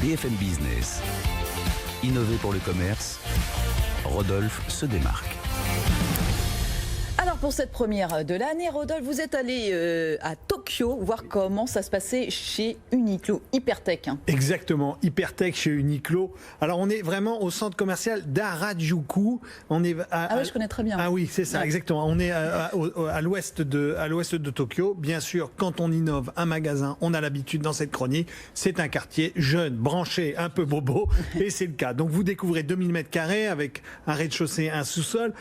BFM Business. Innover pour le commerce, Rodolphe se démarque. Alors pour cette première de l'année, Rodolphe, vous êtes allé à Tokyo voir comment ça se passait chez Uniqlo, Hypertech. Exactement, Hypertech chez Uniqlo. Alors on est vraiment au centre commercial d'Harajuku. On est Ah oui, je connais très bien. Ah oui, c'est ça, Ouais. exactement. On est à l'ouest de Tokyo. Bien sûr, quand on innove un magasin, on a l'habitude dans cette chronique, c'est un quartier jeune, branché, un peu bobo, et c'est le cas. Donc vous découvrez 2000 m² avec un rez-de-chaussée, un sous-sol.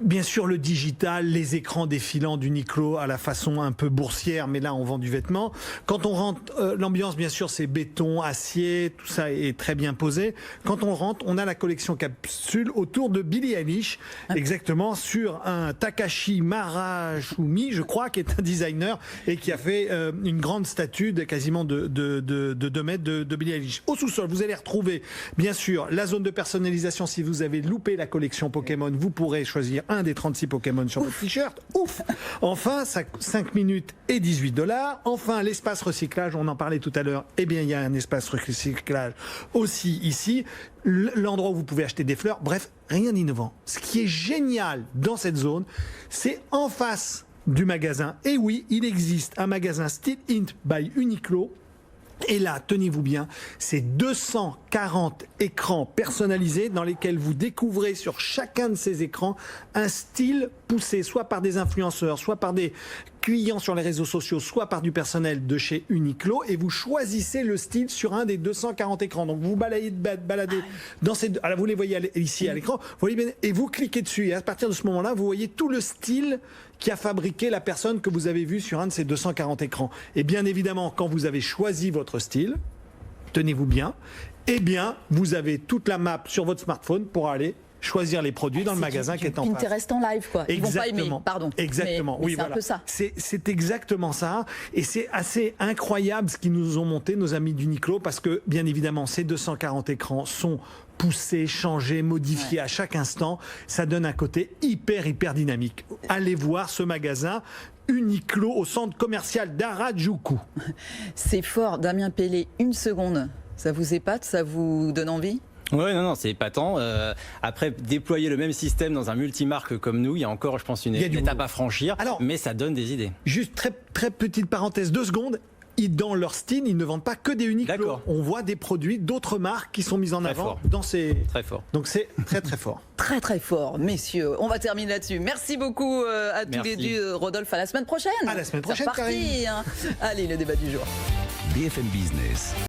Bien sûr, le digital, les écrans défilants d'Uniqlo à la façon un peu boursière, mais là on vend du vêtement. Quand on rentre, l'ambiance bien sûr c'est béton, acier, tout ça est très bien posé. Quand on rentre, on a la collection capsule autour de Billie Eilish, exactement, sur un Takashi Marashumi, je crois, qui est un designer et qui a fait une grande statue de quasiment de 2 mètres de Billie Eilish. Au sous-sol, vous allez retrouver bien sûr la zone de personnalisation. Si vous avez loupé la collection Pokémon, vous pourrez choisir un des 36 Pokémon sur votre t-shirt. Ouf! Enfin, 5 minutes et $18. Enfin, l'espace recyclage, on en parlait tout à l'heure. Eh bien, il y a un espace recyclage aussi ici. L'endroit où vous pouvez acheter des fleurs. Bref, rien d'innovant. Ce qui est génial dans cette zone, c'est en face du magasin. Et oui, il existe un magasin Still Int by Uniqlo. Et là, tenez-vous bien, c'est 240 écrans personnalisés dans lesquels vous découvrez sur chacun de ces écrans un style poussé, soit par des influenceurs, soit par des clients sur les réseaux sociaux, soit par du personnel de chez Uniqlo, et vous choisissez le style sur un des 240 écrans. Donc vous baladez dans ces... Alors vous les voyez ici à l'écran, vous voyez bien, et vous cliquez dessus, et à partir de ce moment-là, vous voyez tout le style qui a fabriqué la personne que vous avez vue sur un de ces 240 écrans. Et bien évidemment, quand vous avez choisi votre style, tenez-vous bien, eh bien, vous avez toute la map sur votre smartphone pour aller choisir les produits dans le magasin qui est en face. Pinterest en live, quoi. Ils vont pas aimer, pardon. Exactement, mais oui, c'est voilà. un peu ça. C'est exactement ça. Et c'est assez incroyable ce qu'ils nous ont monté, nos amis d'Uniqlo, parce que, bien évidemment, ces 240 écrans sont poussés, changés, modifiés à chaque instant. Ça donne un côté hyper dynamique. Allez voir ce magasin Uniqlo au centre commercial d'Harajuku. C'est fort. Damien Pellet, une seconde. Ça vous épate? Ça vous donne envie? Ouais, non, c'est épatant. Après, déployer le même système dans un multimarque comme nous, il y a encore, je pense, une étape à franchir, mais ça donne des idées. Juste très petite parenthèse, 2 secondes. Dans leur style, ils ne vendent pas que des Uniqlo. On voit des produits d'autres marques qui sont mis en avant dans ces... Très fort. Donc c'est très fort. Très fort, messieurs. On va terminer là-dessus. Merci beaucoup à tous les deux, Rodolphe. À la semaine prochaine. À la semaine prochaine, C'est reparti, hein. Allez, le débat du jour. BFM Business.